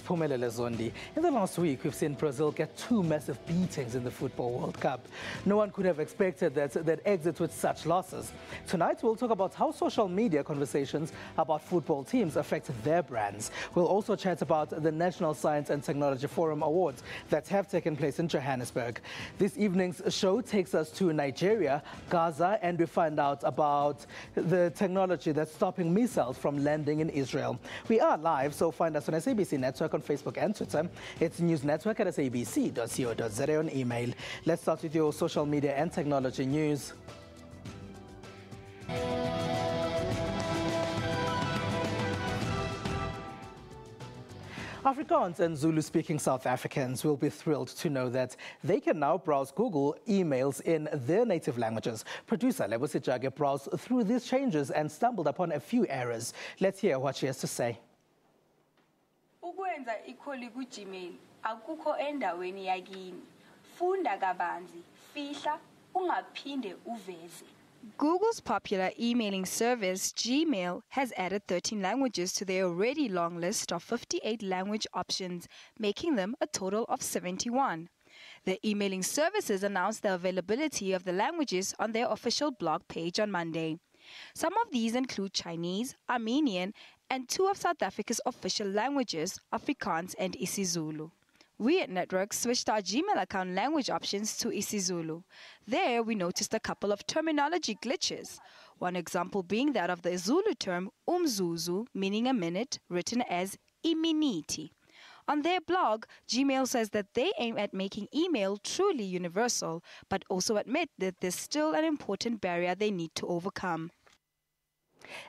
Phumelele Zondi. In the last week, we've seen Brazil get two massive beatings in the FIFA World Cup. No one could have expected that exit with such losses. Tonight, we'll talk about how social media conversations about football teams affect their brands. We'll also chat about the National Science and Technology Forum Awards that have taken place in Johannesburg. This evening's show takes us to Nigeria, Gaza, and we find out about the technology that's stopping missiles from landing in Israel. We are live, so find us on SABC Network on Facebook and Twitter. It's News Network at sabc.co.za on email. Let's start with your social media and technology news. Afrikaans and Zulu-speaking South Africans will be thrilled to know that they can now browse Google emails in their native languages. Producer Lebo Sejage browsed through these changes and stumbled upon a few errors. Let's hear what she has to say. Ukwenza ikholi ku-Gmail akukho endaweni yakini. Funda kabanzi, fihla, ungaphinde uveze. Google's popular emailing service, Gmail, has added 13 languages to their already long list of 58 language options, making them a total of 71. The emailing services announced the availability of the languages on their official blog page on Monday. Some of these include Chinese, Armenian, and two of South Africa's official languages, Afrikaans and isiZulu. We at Network switched our Gmail account language options to isiZulu. There, we noticed a couple of terminology glitches. One example being that of the Zulu term umzuzu, meaning a minute, written as iminiti. On their blog, Gmail says that they aim at making email truly universal, but also admit that there's still an important barrier they need to overcome.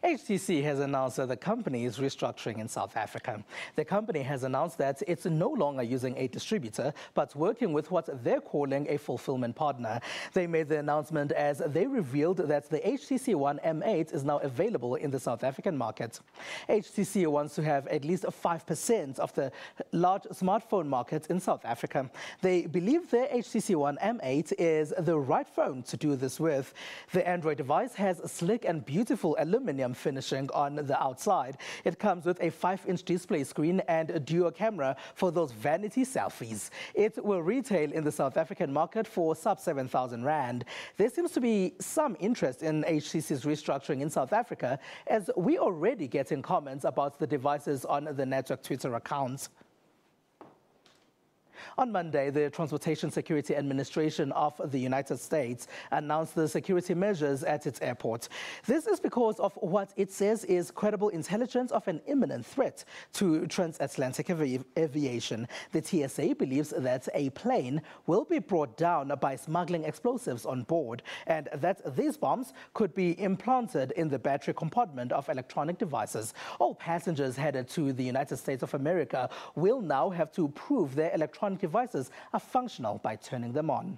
HTC has announced that the company is restructuring in South Africa. The company has announced that it's no longer using a distributor, but working with what they're calling a fulfillment partner. They made the announcement as they revealed that the HTC One M8 is now available in the South African market. HTC wants to have at least 5% of the large smartphone market in South Africa. They believe their HTC One M8 is the right phone to do this with. The Android device has slick and beautiful aluminum finishing on the outside. It comes with a 5-inch display screen and a dual camera for those vanity selfies. It will retail in the South African market for sub 7,000 Rand. There seems to be some interest in HTC's restructuring in South Africa, as we already getting comments about the devices on the network Twitter accounts. On Monday, the Transportation Security Administration of the United States announced the security measures at its airport. This is because of what it says is credible intelligence of an imminent threat to transatlantic aviation. The TSA believes that a plane will be brought down by smuggling explosives on board, and that these bombs could be implanted in the battery compartment of electronic devices. All passengers headed to the United States of America will now have to prove their electronic devices are functional by turning them on.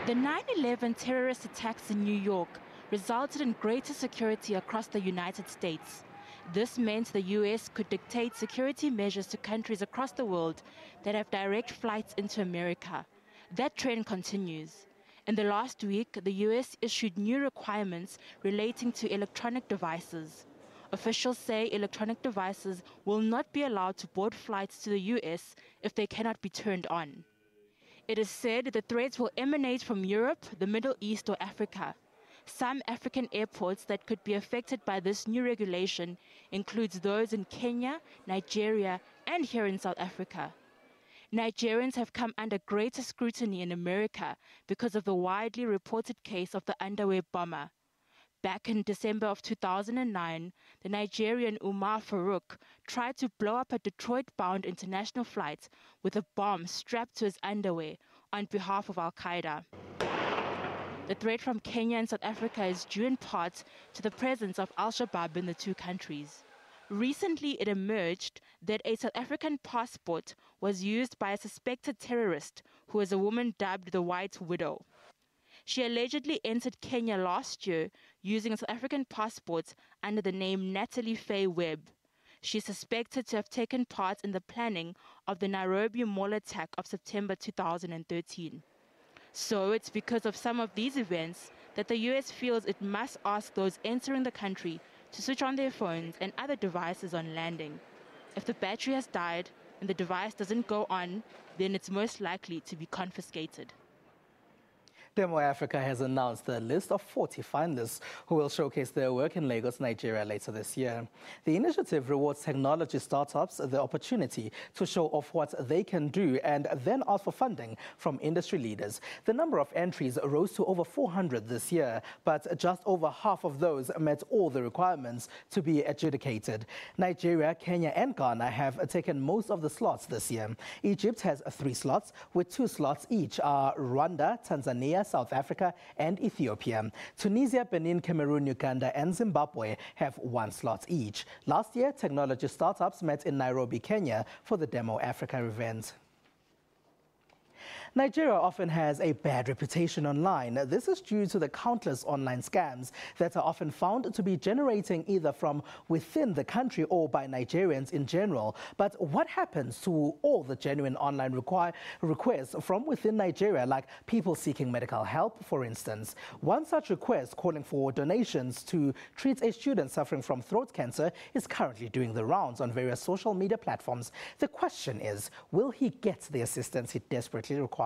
The 9/11 terrorist attacks in New York resulted in greater security across the United States. This meant the U.S. could dictate security measures to countries across the world that have direct flights into America. That trend continues. In the last week, the U.S. issued new requirements relating to electronic devices. Officials say electronic devices will not be allowed to board flights to the U.S. if they cannot be turned on. It is said the threats will emanate from Europe, the Middle East, or Africa. Some African airports that could be affected by this new regulation includes those in Kenya, Nigeria, and here in South Africa. Nigerians have come under greater scrutiny in America because of the widely reported case of the underwear bomber. Back in December of 2009, the Nigerian Umar Farouk tried to blow up a Detroit-bound international flight with a bomb strapped to his underwear on behalf of Al-Qaeda. The threat from Kenya and South Africa is due in part to the presence of Al-Shabaab in the two countries. Recently, it emerged that a South African passport was used by a suspected terrorist who is a woman dubbed the White Widow. She allegedly entered Kenya last year using a South African passport under the name Natalie Faye Webb. She is suspected to have taken part in the planning of the Nairobi mall attack of September 2013. So it's because of some of these events that the U.S. feels it must ask those entering the country to switch on their phones and other devices on landing. If the battery has died and the device doesn't go on, then it's most likely to be confiscated. Demo Africa has announced a list of 40 finalists who will showcase their work in Lagos, Nigeria later this year. The initiative rewards technology startups the opportunity to show off what they can do and then ask for funding from industry leaders. The number of entries rose to over 400 this year, but just over half of those met all the requirements to be adjudicated. Nigeria, Kenya and Ghana have taken most of the slots this year. Egypt has 3 slots, with 2 slots each are Rwanda, Tanzania, South Africa and Ethiopia. Tunisia, Benin, Cameroon, Uganda and Zimbabwe have 1 slot each. Last year, technology startups met in Nairobi, Kenya for the Demo Africa event. Nigeria often has a bad reputation online. This is due to the countless online scams that are often found to be generating either from within the country or by Nigerians in general. But what happens to all the genuine online requests from within Nigeria, like people seeking medical help, for instance? One such request calling for donations to treat a student suffering from throat cancer is currently doing the rounds on various social media platforms. The question is, will he get the assistance he desperately requires?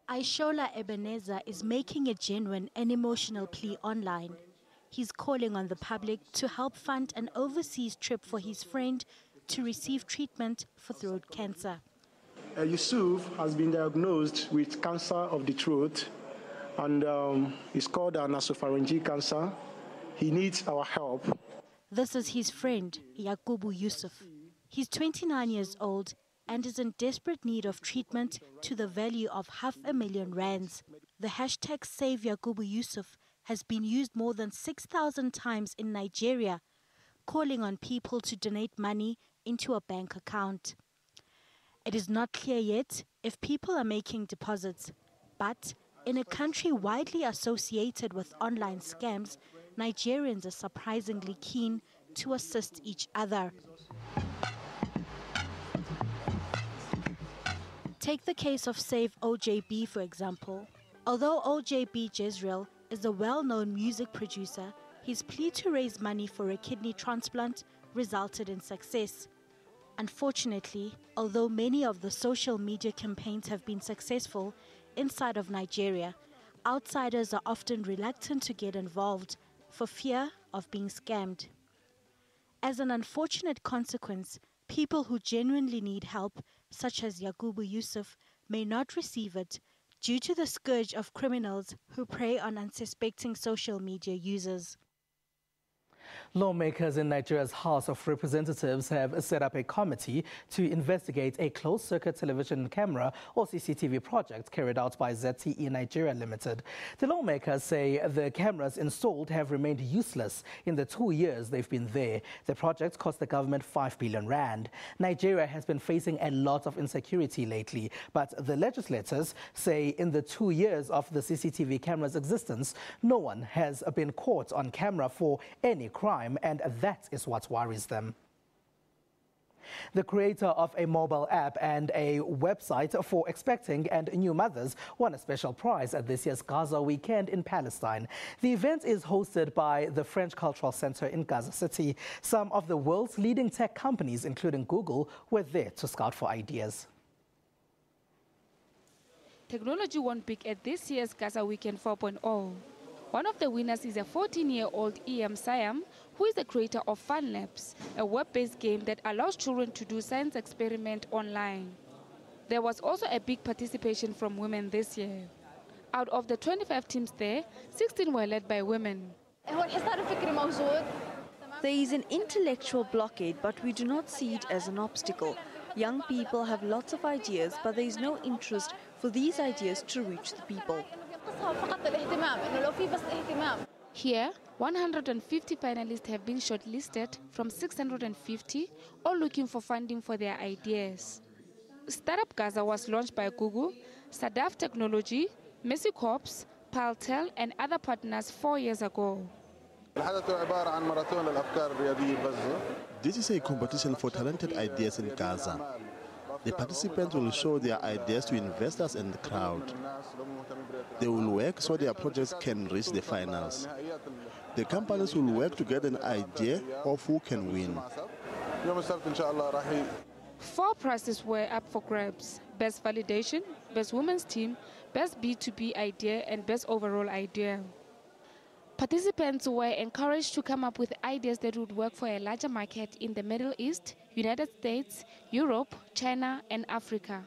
Aishola Ebenezer is making a genuine and emotional plea online. He's calling on the public to help fund an overseas trip for his friend to receive treatment for throat cancer. Yusuf has been diagnosed with cancer of the throat, and it's called nasopharyngeal cancer. He needs our help. This is his friend, Yakubu Yusuf. He's 29 years old and is in desperate need of treatment to the value of R500,000 rands. The hashtag Save Yakubu Yusuf has been used more than 6,000 times in Nigeria, calling on people to donate money into a bank account. It is not clear yet if people are making deposits, but in a country widely associated with online scams, Nigerians are surprisingly keen to assist each other. Take the case of Save OJB, for example. Although OJB Jezreel is a well-known music producer, his plea to raise money for a kidney transplant resulted in success. Unfortunately, although many of the social media campaigns have been successful inside of Nigeria, outsiders are often reluctant to get involved for fear of being scammed. As an unfortunate consequence, people who genuinely need help, such as Yakubu Yusuf, may not receive it due to the scourge of criminals who prey on unsuspecting social media users. Lawmakers in Nigeria's House of Representatives have set up a committee to investigate a closed-circuit television camera or CCTV project carried out by ZTE Nigeria Limited. The lawmakers say the cameras installed have remained useless in the 2 years they've been there. The project cost the government 5 billion rand. Nigeria has been facing a lot of insecurity lately, but the legislators say in the 2 years of the CCTV camera's existence, no one has been caught on camera for any crime, and that is what worries them. The creator of a mobile app and a website for expecting and new mothers won a special prize at this year's Gaza weekend in Palestine. The event is hosted by the French Cultural Center in Gaza City. Some of the world's leading tech companies, including Google, were there to scout for ideas. Technology won big at this year's Gaza Weekend 4.0. One of the winners is a 14-year-old E.M. Siam, who is the creator of Fun Labs, a web-based game that allows children to do science experiments online. There was also a big participation from women this year. Out of the 25 teams there, 16 were led by women. There is an intellectual blockade, but we do not see it as an obstacle. Young people have lots of ideas, but there is no interest for these ideas to reach the people. Here, 150 finalists have been shortlisted from 650, all looking for funding for their ideas. Startup Gaza was launched by Google, Sadaf Technology, Messi Corps, Paltel, and other partners 4 years ago. This is a competition for talented ideas in Gaza. The participants will show their ideas to investors and the crowd. They will work so their projects can reach the finals. The companies will work to get an idea of who can win. 4 prizes were up for grabs: Best Validation, Best Women's Team, Best B2B Idea, and Best Overall Idea. Participants were encouraged to come up with ideas that would work for a larger market in the Middle East, United States, Europe, China, and Africa.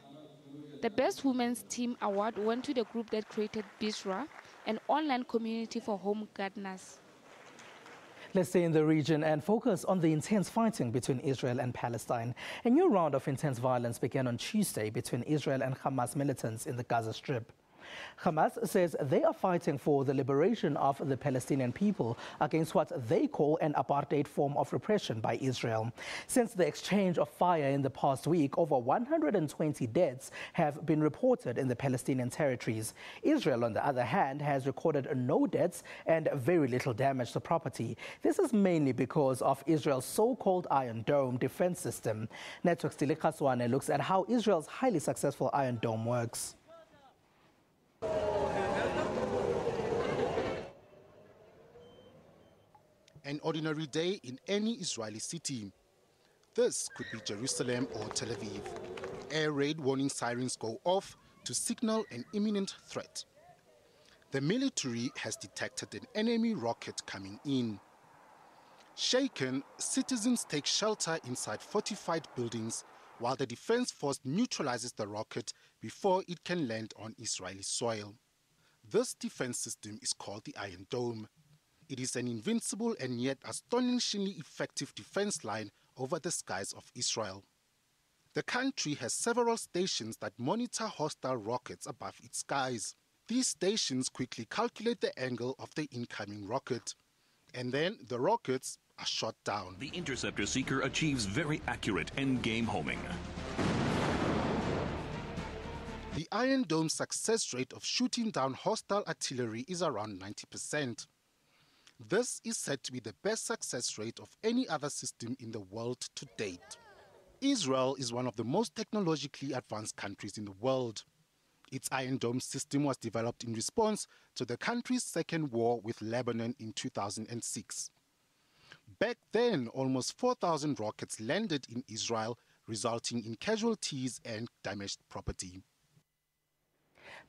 The Best Women's Team award went to the group that created Bishra, an online community for home gardeners. Let's stay in the region and focus on the intense fighting between Israel and Palestine. A new round of intense violence began on Tuesday between Israel and Hamas militants in the Gaza Strip. Hamas says they are fighting for the liberation of the Palestinian people against what they call an apartheid form of repression by Israel. Since the exchange of fire in the past week, over 120 deaths have been reported in the Palestinian territories. Israel, on the other hand, has recorded no deaths and very little damage to property. This is mainly because of Israel's so-called Iron Dome defense system. Network's Tili Khaswane looks at how Israel's highly successful Iron Dome works. An ordinary day in any Israeli city. This could be Jerusalem or Tel Aviv. Air raid warning sirens go off to signal an imminent threat. The military has detected an enemy rocket coming in. Shaken, citizens take shelter inside fortified buildings while the defense force neutralizes the rocket before it can land on Israeli soil. This defense system is called the Iron Dome. It is an invincible and yet astonishingly effective defense line over the skies of Israel. The country has several stations that monitor hostile rockets above its skies. These stations quickly calculate the angle of the incoming rocket, and then the rockets are shot down. The interceptor seeker achieves very accurate end-game homing. The Iron Dome's success rate of shooting down hostile artillery is around 90%. This is said to be the best success rate of any other system in the world to date. Israel is one of the most technologically advanced countries in the world. Its Iron Dome system was developed in response to the country's second war with Lebanon in 2006. Back then, almost 4,000 rockets landed in Israel, resulting in casualties and damaged property.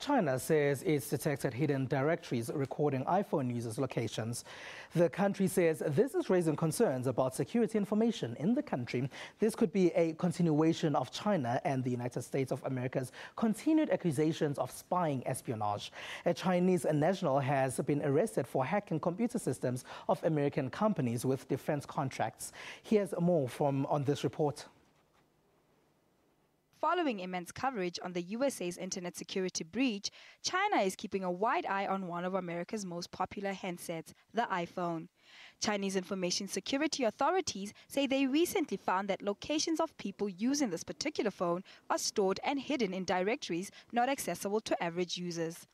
China says it's detected hidden directories recording iPhone users' locations. The country says this is raising concerns about security information in the country. This could be a continuation of China and the United States of America's continued accusations of spying espionage. A Chinese national has been arrested for hacking computer systems of American companies with defense contracts. Here's more on this report. Following immense coverage on the USA's internet security breach, China is keeping a wide eye on one of America's most popular handsets, the iPhone. Chinese information security authorities say they recently found that locations of people using this particular phone are stored and hidden in directories not accessible to average users.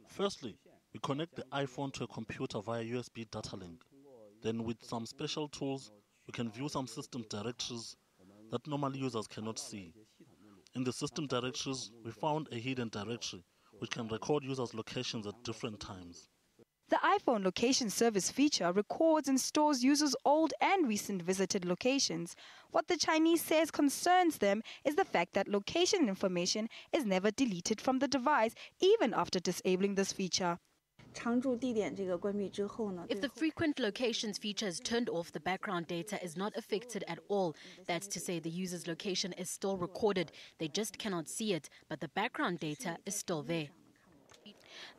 Firstly, we connect the iPhone to a computer via USB data link. Then with some special tools, we can view some system directories that normal users cannot see. In the system directories, we found a hidden directory which can record users' locations at different times. The iPhone location service feature records and stores users' old and recent visited locations. What the Chinese says concerns them is the fact that location information is never deleted from the device, even after disabling this feature. If the frequent locations feature is turned off, the background data is not affected at all. That's to say the user's location is still recorded. They just cannot see it, but the background data is still there.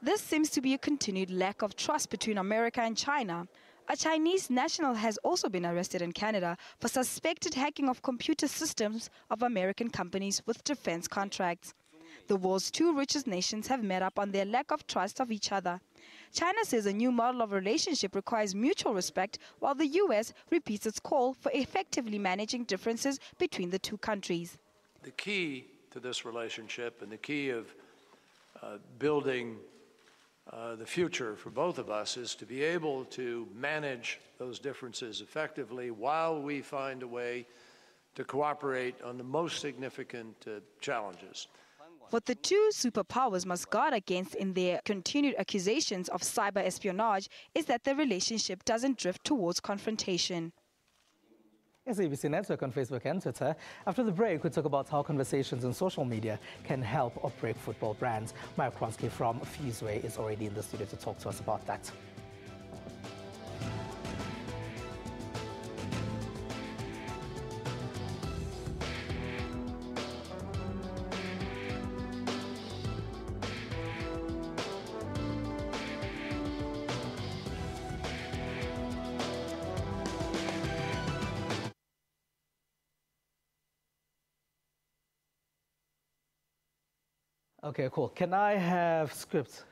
This seems to be a continued lack of trust between America and China. A Chinese national has also been arrested in Canada for suspected hacking of computer systems of American companies with defense contracts. The world's two richest nations have met up on their lack of trust of each other. China says a new model of relationship requires mutual respect, while the U.S. repeats its call for effectively managing differences between the two countries. The key to this relationship and the key of building the future for both of us is to be able to manage those differences effectively while we find a way to cooperate on the most significant challenges. What the two superpowers must guard against in their continued accusations of cyber espionage is that the relationship doesn't drift towards confrontation. SABC Network on Facebook and Twitter. After the break, we talk about how conversations on social media can help or break football brands. Maya Kronsky from Fuseway is already in the studio to talk to us about that. Okay, cool. Can I have scripts?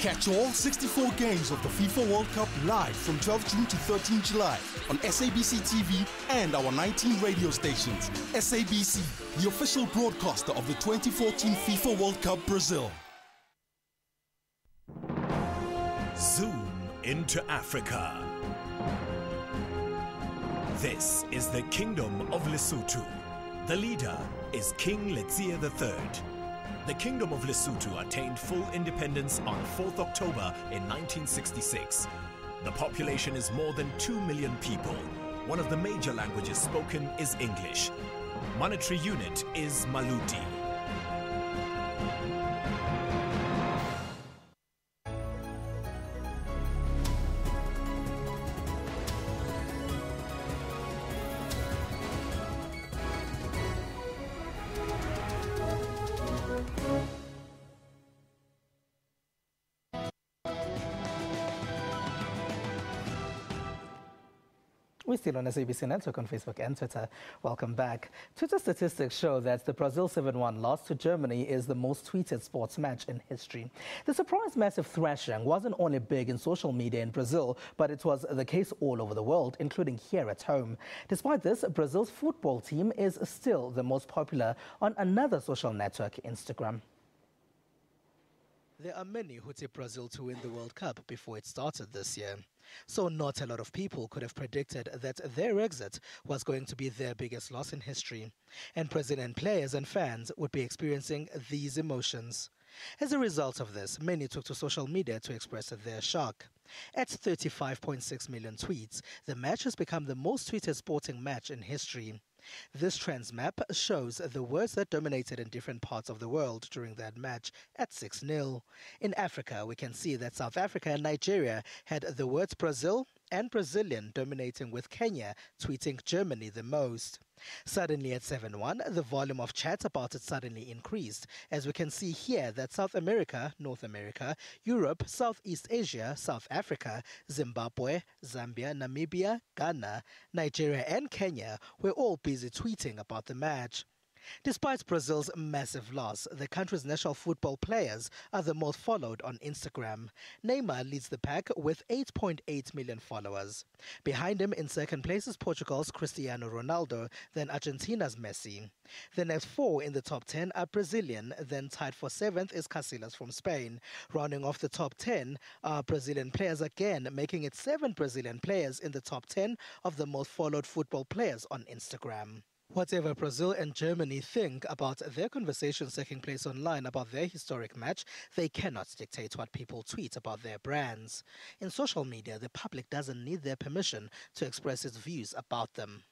Catch all 64 games of the FIFA World Cup live from 12 June to 13 July on SABC TV and our 19 radio stations. SABC, the official broadcaster of the 2014 FIFA World Cup Brazil. Zoom into Africa. This is the Kingdom of Lesotho. The leader is King Letsie III. The Kingdom of Lesotho attained full independence on 4th October in 1966. The population is more than 2 million people. One of the major languages spoken is English. Monetary unit is Maluti. We're still on SABC Network on Facebook and Twitter. Welcome back. Twitter statistics show that the Brazil 7-1 loss to Germany is the most tweeted sports match in history. The surprise massive thrashing wasn't only big in social media in Brazil, but it was the case all over the world, including here at home. Despite this, Brazil's football team is still the most popular on another social network, Instagram. There are many who tipped Brazil to win the World Cup before it started this year. So not a lot of people could have predicted that their exit was going to be their biggest loss in history. And Brazilian players and fans would be experiencing these emotions. As a result of this, many took to social media to express their shock. At 35.6 million tweets, the match has become the most tweeted sporting match in history. This trends map shows the words that dominated in different parts of the world during that match at 6-0. In Africa, we can see that South Africa and Nigeria had the words Brazil and Brazilian dominating, with Kenya tweeting Germany the most. Suddenly at 7-1, the volume of chat about it suddenly increased, as we can see here that South America, North America, Europe, Southeast Asia, South Africa, Zimbabwe, Zambia, Namibia, Ghana, Nigeria and Kenya were all busy tweeting about the match. Despite Brazil's massive loss, the country's national football players are the most followed on Instagram. Neymar leads the pack with 8.8 million followers. Behind him in second place is Portugal's Cristiano Ronaldo, then Argentina's Messi. The next four in the top 10 are Brazilian, then tied for 7th is Casillas from Spain. Rounding off the top 10 are Brazilian players again, making it 7 Brazilian players in the top 10 of the most followed football players on Instagram. Whatever Brazil and Germany think about their conversations taking place online about their historic match, they cannot dictate what people tweet about their brands. In social media, the public doesn't need their permission to express its views about them.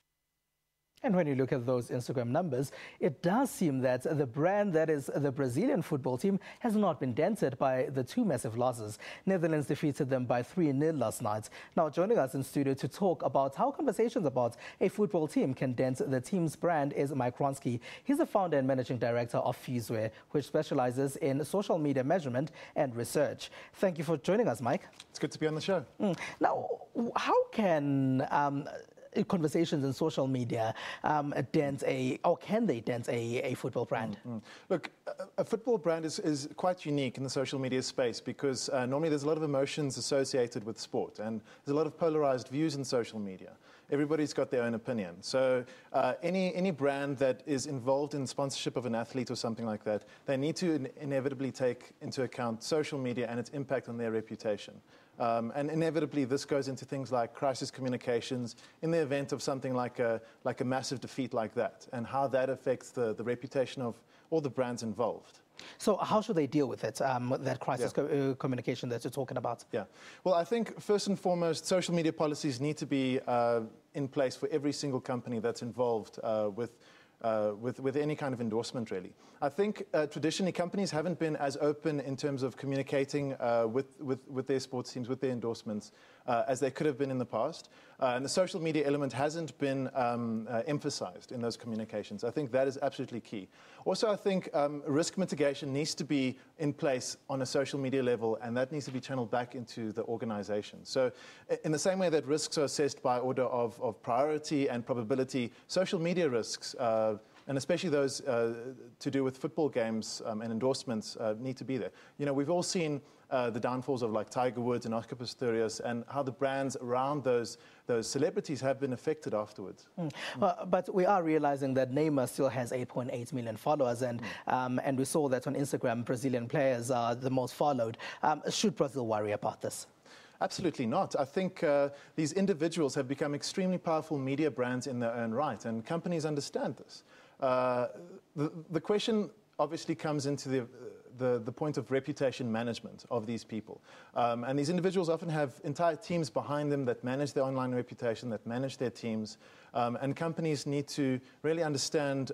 And when you look at those Instagram numbers, it does seem that the brand that is the Brazilian football team has not been dented by the two massive losses. Netherlands defeated them by 3-0 last night. Now, joining us in studio to talk about how conversations about a football team can dent the team's brand is Mike Ronsky. He's the founder and managing director of Fuzwe, which specializes in social media measurement and research. Thank you for joining us, Mike. It's good to be on the show. Now, how can conversations in social media dent can they dent a football brand? Look, a football brand is quite unique in the social media space because normally there's a lot of emotions associated with sport and there's a lot of polarized views in social media. Everybody's got their own opinion. So any brand that is involved in sponsorship of an athlete or something like that, they need to inevitably take into account social media and its impact on their reputation. And inevitably, this goes into things like crisis communications in the event of something like a massive defeat like that, and how that affects the reputation of all the brands involved. So how should they deal with it, that crisis communication that you're talking about? Yeah. Well, I think first and foremost, social media policies need to be in place for every single company that's involved with any kind of endorsement, really. I think traditionally companies haven't been as open in terms of communicating with their sports teams, with their endorsements, as they could have been in the past. And the social media element hasn't been emphasized in those communications. I think that is absolutely key. Also, I think risk mitigation needs to be in place on a social media level, and that needs to be channeled back into the organization. So in the same way that risks are assessed by order of priority and probability, social media risks, and especially those to do with football games and endorsements need to be there. You know, we've all seen the downfalls of like Tiger Woods and Oscar Pistorius and how the brands around those celebrities have been affected afterwards. But we are realizing that Neymar still has 8.8 million followers, and we saw that on Instagram, Brazilian players are the most followed. Should Brazil worry about this? Absolutely not. I think these individuals have become extremely powerful media brands in their own right, and companies understand this. The question obviously comes into the point of reputation management of these people. And these individuals often have entire teams behind them that manage their online reputation, that manage their teams. And companies need to really understand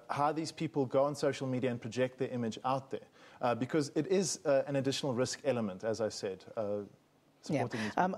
how these people go on social media and project their image out there. Because it is an additional risk element, as I said.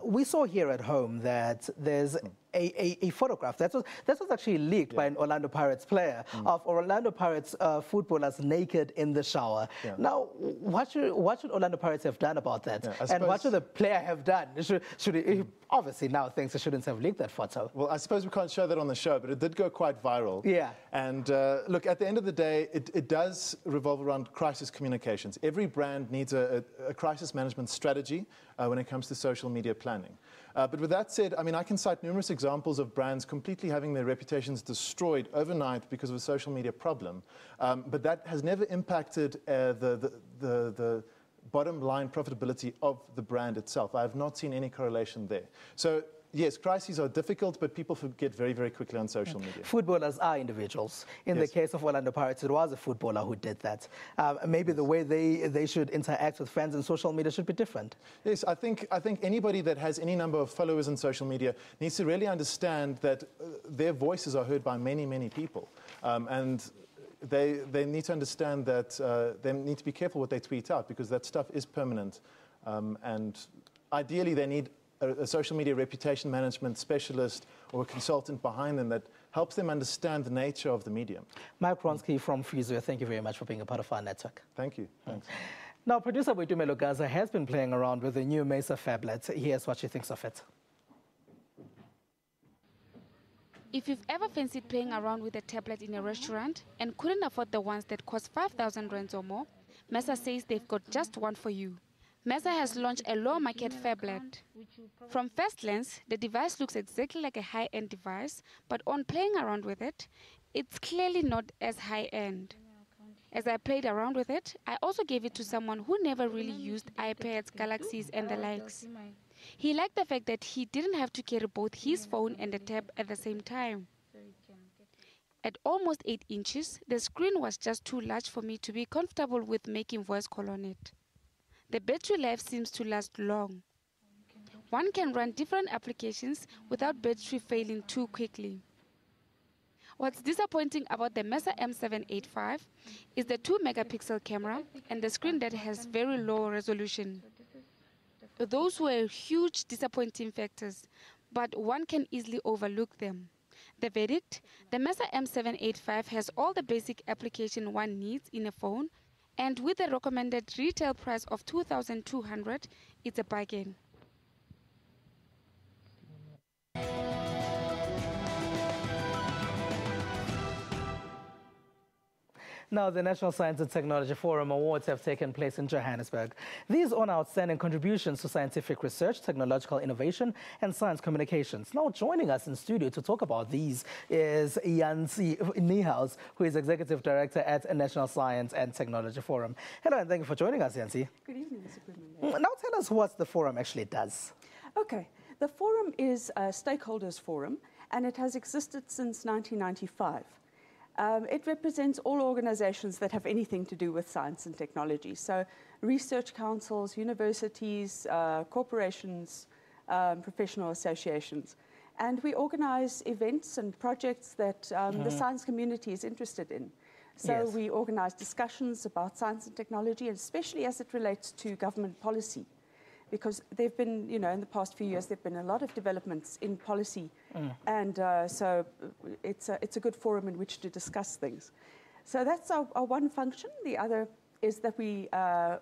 We saw here at home that there's a photograph that was actually leaked by an Orlando Pirates player of Orlando Pirates footballers naked in the shower. Now, what should Orlando Pirates have done about that? And what should the player have done? Should he obviously now thinks he shouldn't have leaked that photo? Well, I suppose we can't show that on the show, but it did go quite viral. And look, at the end of the day, it does revolve around crisis communications. Every brand needs a crisis management strategy when it comes to social media planning. But with that said, I mean, I can cite numerous examples of brands completely having their reputations destroyed overnight because of a social media problem. But that has never impacted the bottom line profitability of the brand itself. I have not seen any correlation there. So yes, crises are difficult, but people forget very, very quickly on social media. Footballers are individuals. In the case of Orlando Pirates, it was a footballer who did that. Maybe the way they should interact with fans on social media should be different. Yes, I think anybody that has any number of followers on social media needs to really understand that their voices are heard by many, many people. And they need to understand that they need to be careful what they tweet out because that stuff is permanent. And ideally, they need a social media reputation management specialist or a consultant behind them that helps them understand the nature of the medium. Mike Ronsky from Fuzwe, thank you very much for being a part of our network. Thank you. Thanks. Now, producer Boitumelo Gaza has been playing around with the new Mesa phablet. Here's what she thinks of it. If you've ever fancied playing around with a tablet in a restaurant and couldn't afford the ones that cost 5,000 rands or more, Mesa says they've got just one for you. Mesa has launched a low-market phablet. From first glance, the device looks exactly like a high-end device, but on playing around with it, it's clearly not as high-end. As I played around with it, I also gave it to someone who never really used iPads, Galaxies, and the likes. He liked the fact that he didn't have to carry both his phone and the tab at the same time. At almost 8 inches, the screen was just too large for me to be comfortable with making voice call on it. The battery life seems to last long. One can run different applications without battery failing too quickly. What's disappointing about the Mesa M785 is the 2-megapixel camera and the screen that has very low resolution. Those were huge disappointing factors, but one can easily overlook them. The verdict: the Mesa M785 has all the basic application one needs in a phone, and with the recommended retail price of 2,200, it's a bargain. Now, the National Science and Technology Forum Awards have taken place in Johannesburg. These honor outstanding contributions to scientific research, technological innovation, and science communications. Now, joining us in studio to talk about these is Yancy Niehaus, who is Executive Director at National Science and Technology Forum. Hello, and thank you for joining us, Yancy. Good evening, Mr. Goodman. Now, tell us what the forum actually does. Okay, the forum is a stakeholders forum, and it has existed since 1995. It represents all organizations that have anything to do with science and technology. So research councils, universities, corporations, professional associations. And we organize events and projects that the science community is interested in. So we organize discussions about science and technology, and especially as it relates to government policy. Because they've been, in the past few years, there have been a lot of developments in policy. And so it's a good forum in which to discuss things. So that's our one function. The other is that we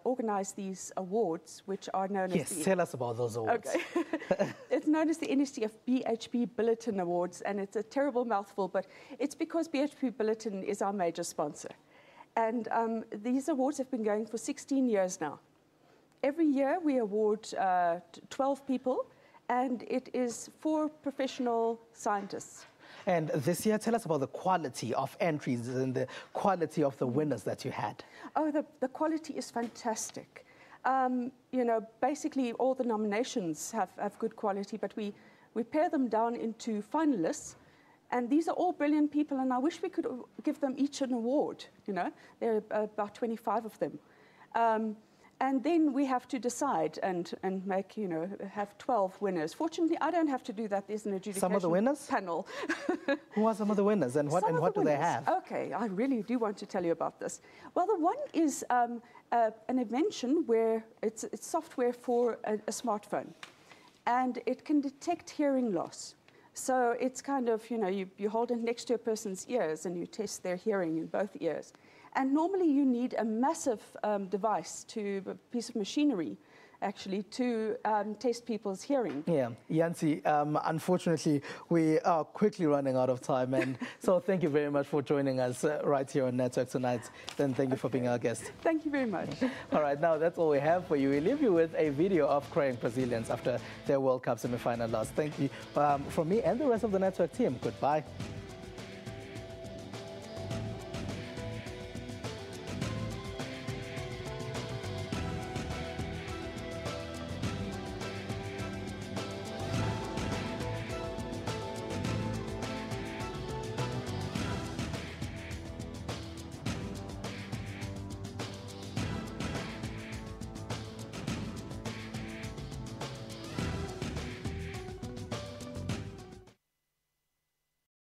organize these awards, which are known as Yes, tell us about those awards. Okay. It's known as the NEC BHP Bulletin Awards, and it's a terrible mouthful, but it's because BHP Bulletin is our major sponsor. And these awards have been going for 16 years now. Every year we award 12 people, and it is for professional scientists. And this year, tell us about the quality of entries and the quality of the winners that you had. Oh, the quality is fantastic. Basically all the nominations have good quality, but we pare them down into finalists. And these are all brilliant people, and I wish we could give them each an award. There are about 25 of them. And then we have to decide and make, have 12 winners. Fortunately, I don't have to do that. There's an adjudication Some of the winners? Panel. Who are some of the winners, and what do they have? Okay, I really do want to tell you about this. Well, the one is an invention where it's software for a smartphone, and it can detect hearing loss. So it's kind of, you hold it next to a person's ears and you test their hearing in both ears. And normally you need a massive device, a piece of machinery, actually, to test people's hearing. Yeah, Yancy, unfortunately, we are quickly running out of time. And so thank you very much for joining us right here on Network tonight. Then thank you for being our guest. Thank you very much. All right, now that's all we have for you. We leave you with a video of crying Brazilians after their World Cup semi-final loss. Thank you from me and the rest of the Network team. Goodbye.